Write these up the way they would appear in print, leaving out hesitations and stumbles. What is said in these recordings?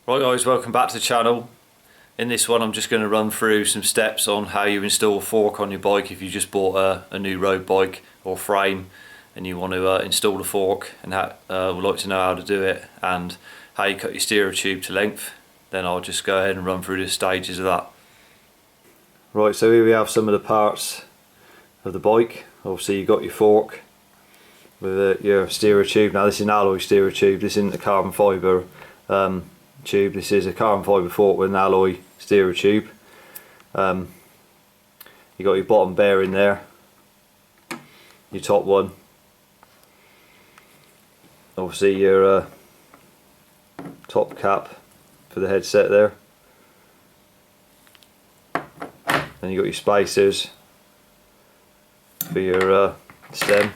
Right guys, welcome back to the channel. In this one I'm just going to run through some steps on how you install a fork on your bike if you just bought a new road bike or frame and you want to install a fork, and would like to know how to do it and how you cut your steerer tube to length. Then I'll just go ahead and run through the stages of that. Right, so here we have some of the parts of the bike. Obviously you've got your fork with your steerer tube. Now this is an alloy steerer tube, this isn't a carbon fibre tube. This is a carbon fibre fork with an alloy steerer tube. You got your bottom bearing there, your top one, obviously your top cap for the headset there, then you got your spacers for your stem,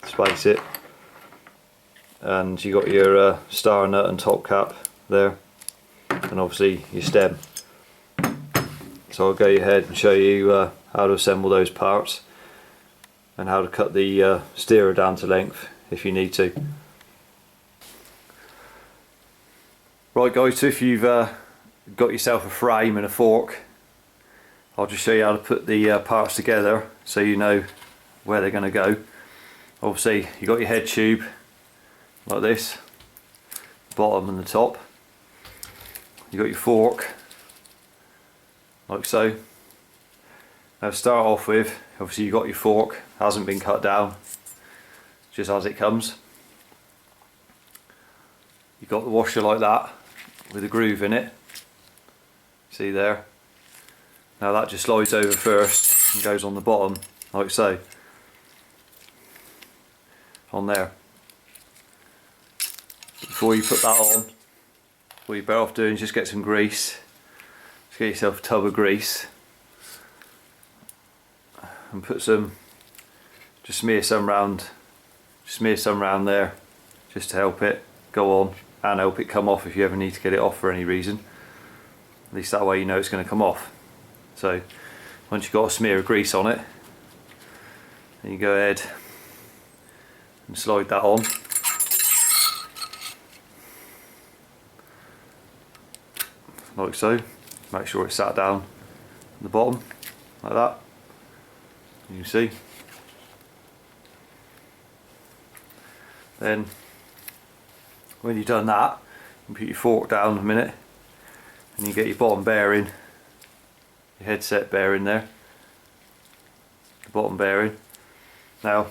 space it, and you got your star nut and top cap there, and obviously your stem. So I'll go ahead and show you how to assemble those parts and how to cut the steerer down to length if you need to. Right guys, so if you've got yourself a frame and a fork, I'll just show you how to put the parts together so you know where they're going to go. Obviously you got your head tube like this, bottom and the top. You got your fork like so. Now to start off with, obviously you got your fork, hasn't been cut down, just as it comes. You got the washer like that with a groove in it, see there. Now that just slides over first and goes on the bottom like so, on there. Before you put that on, what you're better off doing is just get some grease. Just get yourself a tub of grease and put some, just smear some round there, just to help it go on and help it come off if you ever need to get it off for any reason. At least that way you know it's going to come off. So once you've got a smear of grease on it, then you go ahead and slide that on. Like so. Make sure it's sat down at the bottom like that. You can see. Then when you've done that, you put your fork down a minute and you get your bottom bearing, your headset bearing there, the bottom bearing. Now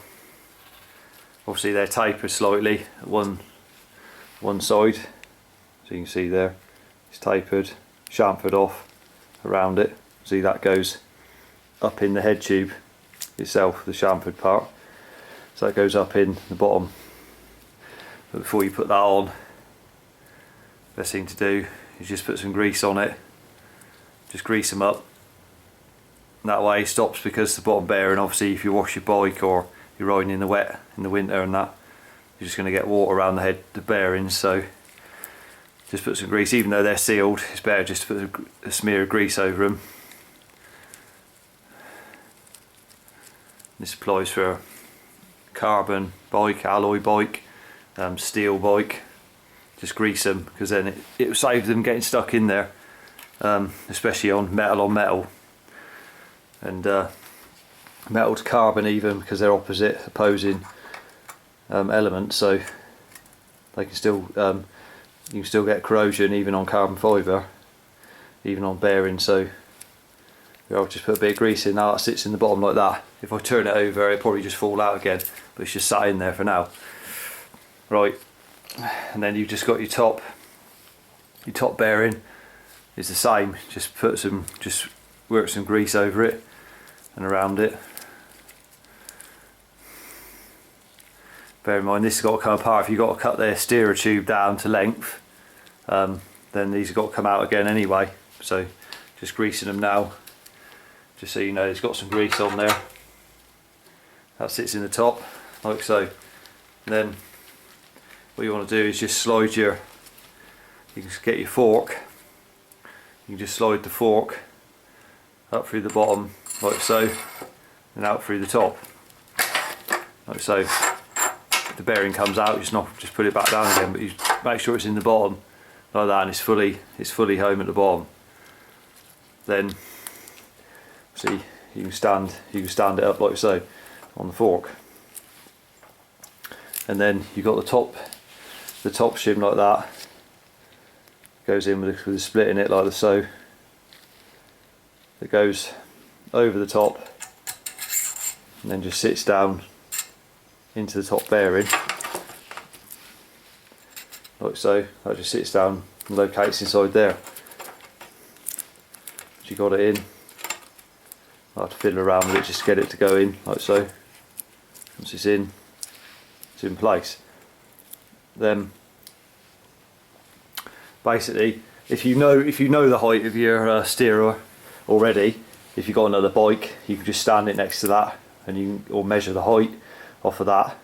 obviously they're tapered slightly at one side, so you can see there it's tapered, chamfered off around it. See, that goes up in the head tube itself, the chamfered part, so that goes up in the bottom. But before you put that on, best thing to do is just put some grease on it, just grease them up, and that way it stops, because the bottom bearing, obviously if you wash your bike or you're riding in the wet in the winter and that, you're just going to get water around the bearings. So just put some grease, even though they're sealed, it's better just to put a smear of grease over them. This applies for a carbon bike, alloy bike, steel bike. Just grease them, because then it will save them getting stuck in there, especially on metal and metal to carbon even, because they're opposing elements, so they can still you can still get corrosion even on carbon fibre, even on bearings. So I'll just put a bit of grease in. Now that sits in the bottom like that. If I turn it over, it'll probably just fall out again, but it's just sat in there for now. Right, and then you've just got your top bearing is the same. Just work some grease over it and around it. Bear in mind, this has got to come apart. If you've got to cut their steerer tube down to length, then these have got to come out again anyway. So just greasing them now, just so you know it's got some grease on there. That sits in the top like so. And then what you want to do is just slide you can get your fork, you can just slide the fork up through the bottom like so, and out through the top like so. If the bearing comes out, just put it back down again, but you make sure it's in the bottom like that, and it's fully home at the bottom, then see you can stand it up like so on the fork, and then you've got the top shim like that, goes in with a split in it like so. It goes over the top and then just sits down into the top bearing like so. That just sits down and locates inside there. So you got it in. I have to fiddle around with it just to get it to go in like so. Once it's in place. Then basically, if you know the height of your steerer already, if you've got another bike, you can just stand it next to that, and or measure the height off of that.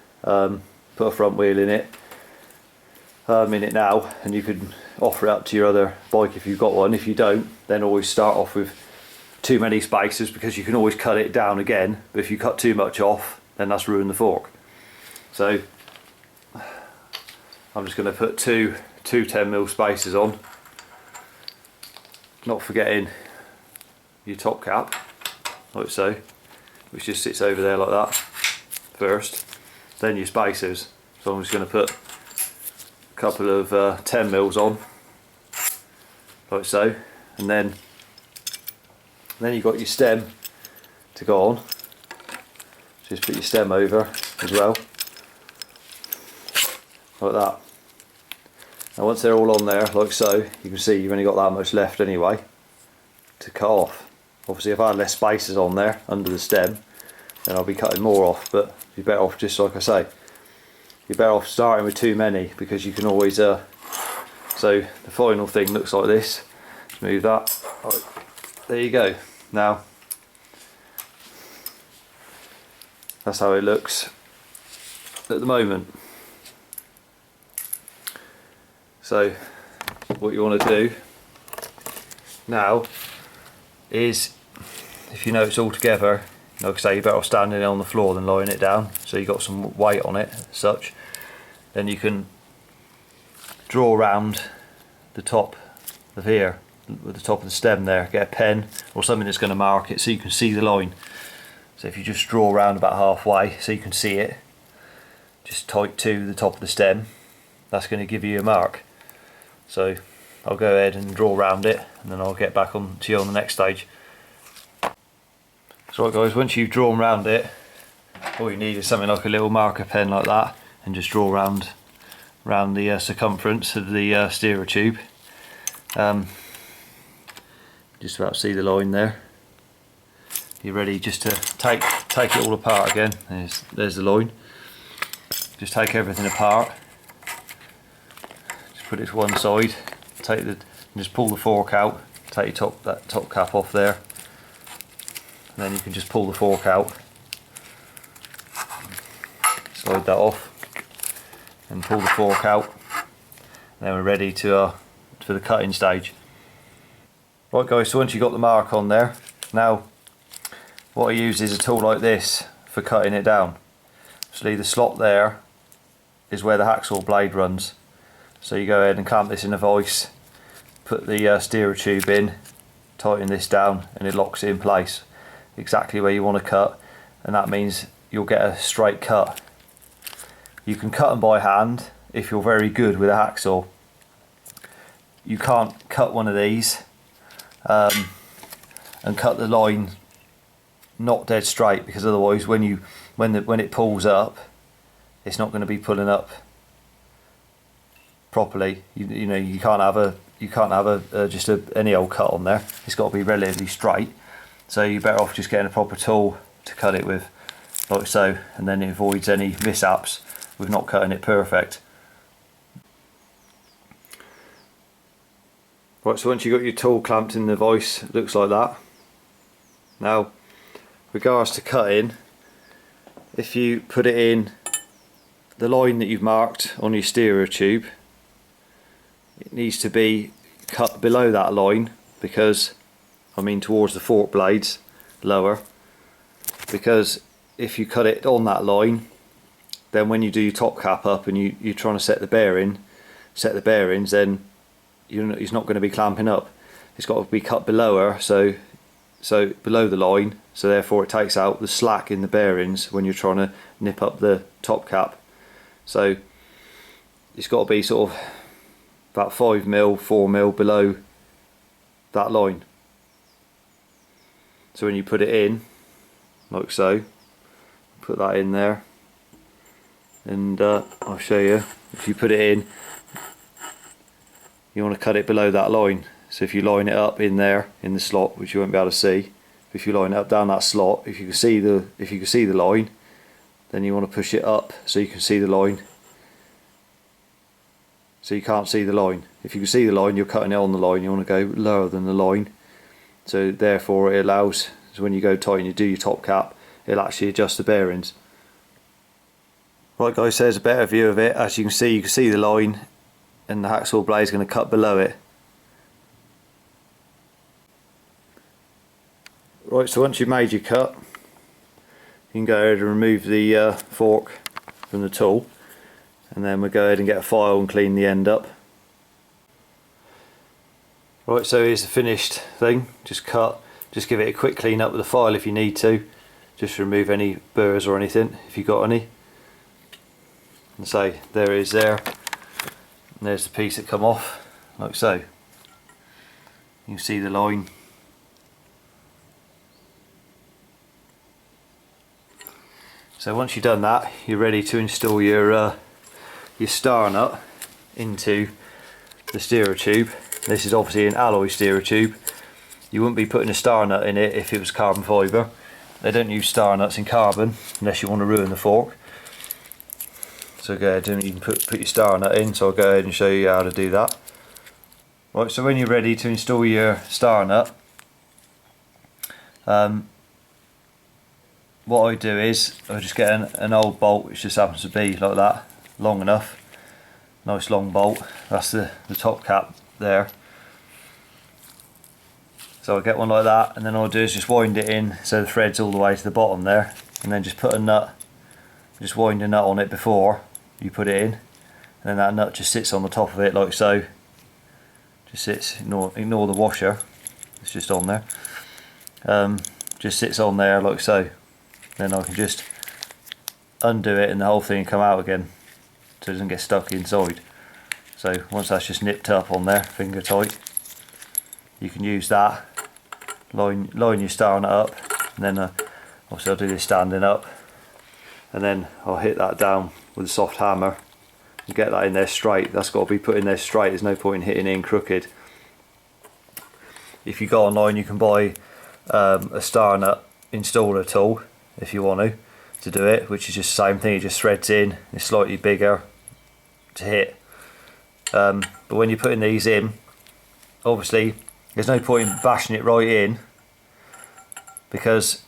Put a front wheel in it now, and you can offer it up to your other bike if you've got one. If you don't, then always start off with too many spaces, because you can always cut it down again. But if you cut too much off, then that's ruined the fork. So I'm just going to put two 10mm spacers on, not forgetting your top cap like so, which just sits over there like that first, then your spacers. So I'm just going to put a couple of 10mm on like so, and then you've got your stem to go on. Just put your stem over as well like that. Now once they're all on there like so, you can see you've only got that much left anyway to cut off. Obviously if I had less spacers on there under the stem, then I'll be cutting more off, but you're better off, just like I say, you're better off starting with too many, because you can always so the final thing looks like this. Just move that, right, there you go. Now that's how it looks at the moment. So what you want to do now is, if you know it's all together, like I say, you're better off standing it on the floor than lying it down, so you've got some weight on it as such. Then you can draw around the top of here, with the top of the stem there, get a pen or something that's going to mark it so you can see the line. So if you just draw around about halfway so you can see it, just tight to the top of the stem, that's going to give you a mark. So I'll go ahead and draw around it, and then I'll get back on to you on the next stage. So right guys, once you've drawn around it, all you need is something like a little marker pen like that, and just draw around the circumference of the steerer tube. Just about see the line there. You're ready just to take it all apart again. There's the line. Just take everything apart. Just put it to one side. And just pull the fork out. Take that top cap off there. And then you can just pull the fork out. Slide that off. And pull the fork out. And then we're ready for the cutting stage. Right guys, so once you've got the mark on there, now what I use is a tool like this for cutting it down. So the slot there is where the hacksaw blade runs. So you go ahead and clamp this in a vise, put the steerer tube in, tighten this down, and it locks it in place exactly where you want to cut, and that means you'll get a straight cut. You can cut them by hand if you're very good with a hacksaw. You can't cut one of these and cut the line not dead straight, because otherwise when it pulls up, it's not going to be pulling up properly. You know, you can't have just any old cut on there. It's got to be relatively straight. So you're better off just getting a proper tool to cut it with, like so, and then it avoids any mishaps with not cutting it perfect. Right, so once you've got your tool clamped in the vise, it looks like that. Now, regards to cutting, if you put it in the line that you've marked on your steerer tube, it needs to be cut below that line, because I mean towards the fork blades, lower, because if you cut it on that line, then when you do your top cap up and you're trying to set the bearings, then he's not going to be clamping up. It's got to be cut below her, so below the line, so therefore it takes out the slack in the bearings when you're trying to nip up the top cap. So it's got to be sort of about 5mm, 4mm below that line. So when you put it in, like so, put that in there, and I'll show you. If you put it in, you want to cut it below that line. So if you line it up in there in the slot, which you won't be able to see, if you line it up down that slot, if you can see the line, then you want to push it up so you can see the line. So you can't see the line. If you can see the line, you're cutting it on the line. You want to go lower than the line. So therefore it allows, so when you go tight and you do your top cap, it'll actually adjust the bearings. Right guys, so there's a better view of it. As you can see the line, and the hacksaw blade is going to cut below it. Right, so once you've made your cut, you can go ahead and remove the fork from the tool, and then we'll go ahead and get a file and clean the end up. Right, so here's the finished thing, just cut, just give it a quick clean up with the file if you need to, just remove any burrs or anything if you've got any. And so there it is there, and there's the piece that come off, like so. You can see the line. So once you've done that, you're ready to install your star nut into the steerer tube. This is obviously an alloy steerer tube. You wouldn't be putting a star nut in it if it was carbon fibre. They don't use star nuts in carbon unless you want to ruin the fork. So go ahead and you can put your star nut in, so I'll go ahead and show you how to do that. Right, so when you're ready to install your star nut, what I do is I just get an old bolt which just happens to be like that, long enough, nice long bolt. That's the top cap there. So I get one like that, and then all I do is just wind it in so the thread's all the way to the bottom there, and then just put a nut, just wind a nut on it before you put it in, and then that nut just sits on the top of it like so. Just sits, ignore the washer, it's just on there. Just sits on there like so. Then I can just undo it and the whole thing can come out again, so it doesn't get stuck inside. So once that's just nipped up on there, finger tight, you can use that, line your star nut up, and then obviously I'll do this standing up, and then I'll hit that down with a soft hammer and get that in there straight. That's got to be put in there straight, there's no point in hitting it in crooked. If you go online you can buy a star nut installer tool if you want to do it, which is just the same thing, it just threads in, it's slightly bigger to hit. But when you're putting these in, obviously there's no point in bashing it right in, because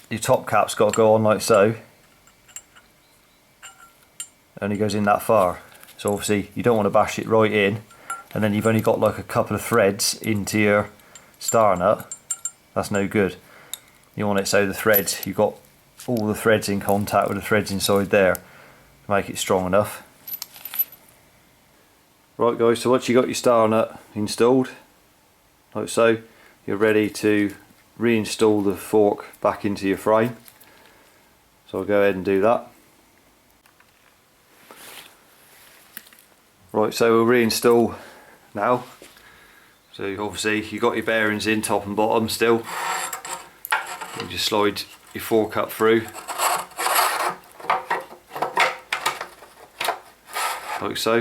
your top cap's got to go on like so, only goes in that far. So obviously you don't want to bash it right in, and then you've only got like a couple of threads into your star nut. That's no good. You want it so the threads, you've got all the threads in contact with the threads inside there to make it strong enough. Right guys, so once you've got your star nut installed, like so, you're ready to reinstall the fork back into your frame. So I'll go ahead and do that. Right, so we'll reinstall now. So obviously you've got your bearings in top and bottom still. You just slide your fork up through, like so.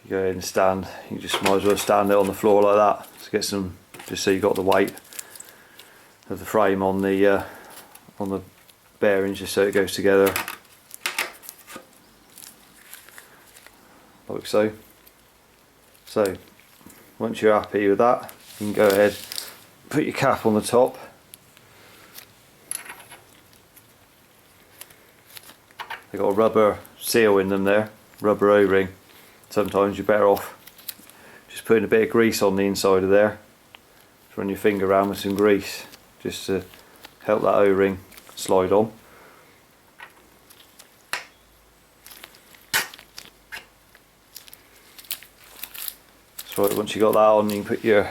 You go ahead and stand, you just might as well stand it on the floor like that to get some, just so you got the weight of the frame on the bearings, just so it goes together like so. So once you're happy with that, you can go ahead, put your cap on the top. They've got a rubber seal in them there, rubber O-ring. Sometimes you're better off just putting a bit of grease on the inside of there. Just run your finger around with some grease just to help that O-ring slide on. Right, once you got that on, you can put your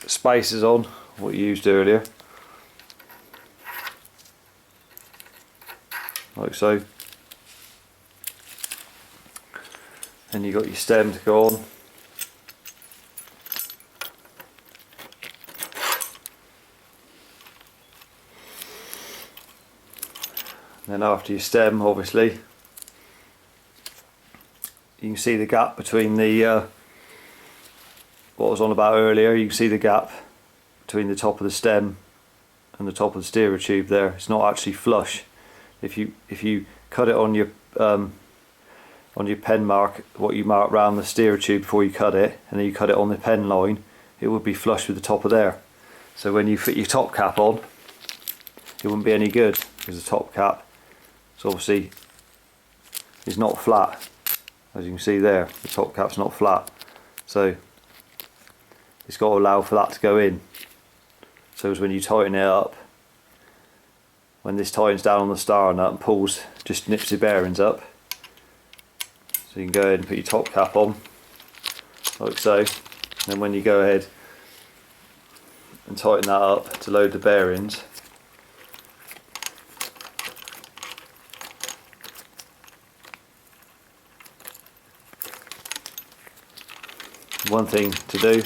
spacers on, what you used earlier, like so. And you got your stem to go on. And then after your stem, obviously, you can see the gap between the what I was on about earlier. You can see the gap between the top of the stem and the top of the steerer tube there. It's not actually flush. If you cut it on your pen mark, what you mark around the steerer tube before you cut it, and then you cut it on the pen line, it would be flush with the top of there. So when you fit your top cap on, it wouldn't be any good, because the top cap is obviously is not flat. As you can see there, the top cap's not flat, so it's got to allow for that to go in. So as when you tighten it up, when this tightens down on the star nut and pulls, just nips the bearings up. So you can go ahead and put your top cap on, like so. And then when you go ahead and tighten that up to load the bearings, one thing to do,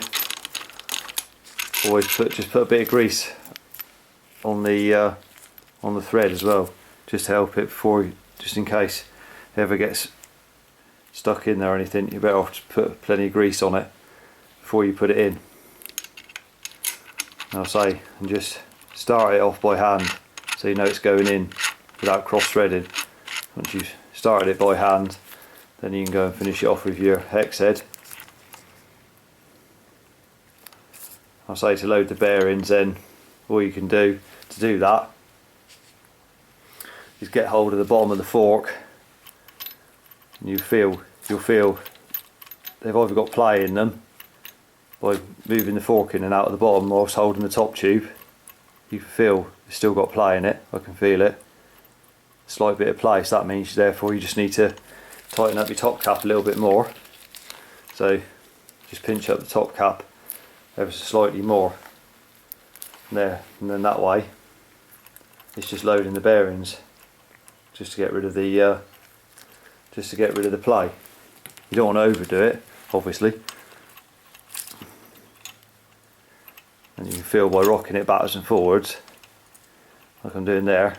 always just put a bit of grease on the thread as well, just to help it before just in case it ever gets stuck in there or anything. You're better off to put plenty of grease on it before you put it in. And I'll say, and just start it off by hand so you know it's going in without cross threading. Once you've started it by hand, then you can go and finish it off with your hex head. I'll say to load the bearings, then all you can do to do that is get hold of the bottom of the fork, and you'll feel they've either got play in them by moving the fork in and out of the bottom whilst holding the top tube. You can feel it's still got play in it. I can feel it, slight bit of play, so that means therefore you just need to tighten up your top cap a little bit more. So just pinch up the top cap ever so slightly more there, and then that way it's just loading the bearings just to get rid of the play. You don't want to overdo it, obviously, and you can feel by rocking it backwards and forwards like I'm doing there.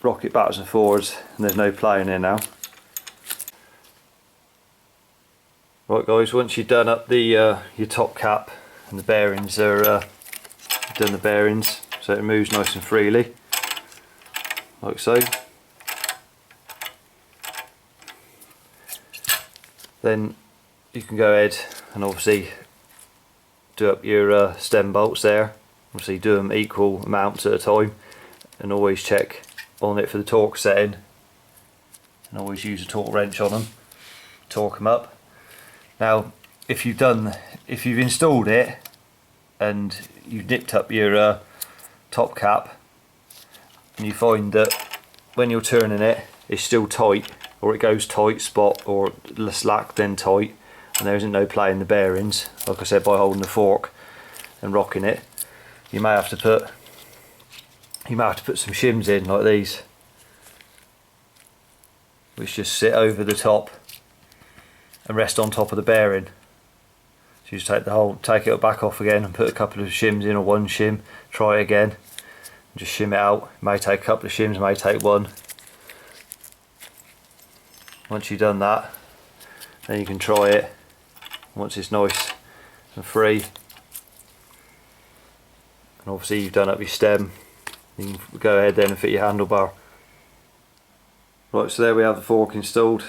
Rock it backwards and forwards and there's no play in there now. Right guys, once you've done up the your top cap and the bearings are done the bearings so it moves nice and freely, like so. Then you can go ahead and obviously do up your stem bolts there. Obviously do them equal amounts at a time, and always check on it for the torque setting, and always use a torque wrench on them, torque them up. Now if you've installed it and you've nipped up your top cap and you find that when you're turning it it's still tight, or it goes tight spot or slack then tight, and there isn't no play in the bearings, like I said, by holding the fork and rocking it, you may have to put some shims in like these, which just sit over the top and rest on top of the bearing. So you just take it back off again and put a couple of shims in, or one shim, try it again, and just shim it out. It may take a couple of shims, may take one. Once you've done that, then you can try it. Once it's nice and free, and obviously you've done up your stem, you can go ahead then and fit your handlebar. Right, so there we have the fork installed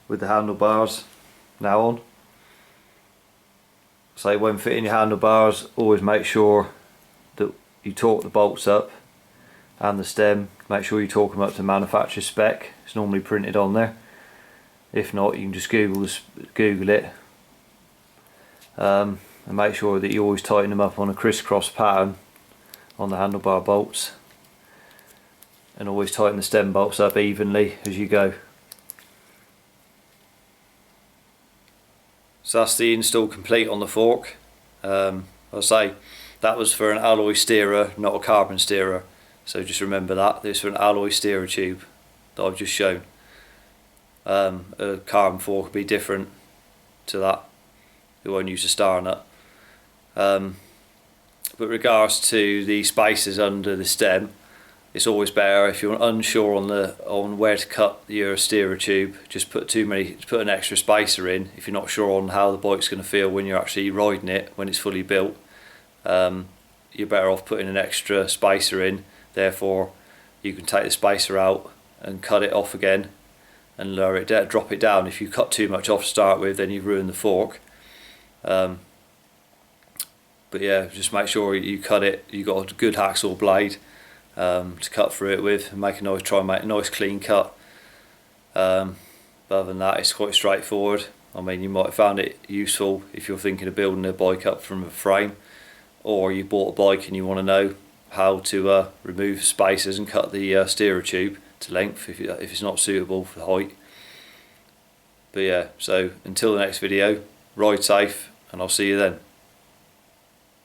with the handlebars now on. So when fitting your handlebars, always make sure that you torque the bolts up and the stem. Make sure you torque them up to manufacturer's spec. It's normally printed on there. If not, you can just Google it, and make sure that you always tighten them up on a crisscross pattern on the handlebar bolts, and always tighten the stem bolts up evenly as you go. So that's the install complete on the fork. I'll say that was for an alloy steerer, not a carbon steerer, so just remember that. This is for an alloy steerer tube that I've just shown. A carbon fork would be different to that. We won't use a star nut. But regards to the spacers under the stem, it's always better if you're unsure on where to cut your steerer tube, just put an extra spacer in. If you're not sure on how the bike's going to feel when you're actually riding it, when it's fully built, you're better off putting an extra spacer in. Therefore you can take the spacer out and cut it off again and lower it down, drop it down. If you cut too much off to start with, then you've ruined the fork. But yeah, just make sure you cut it, you've got a good hacksaw blade to cut through it with, and try and make a nice clean cut. But other than that, it's quite straightforward. I mean, you might have found it useful if you're thinking of building a bike up from a frame, or you bought a bike and you want to know how to remove spacers and cut the steerer tube to length if it's not suitable for height. But yeah, so until the next video, ride safe, and I'll see you then.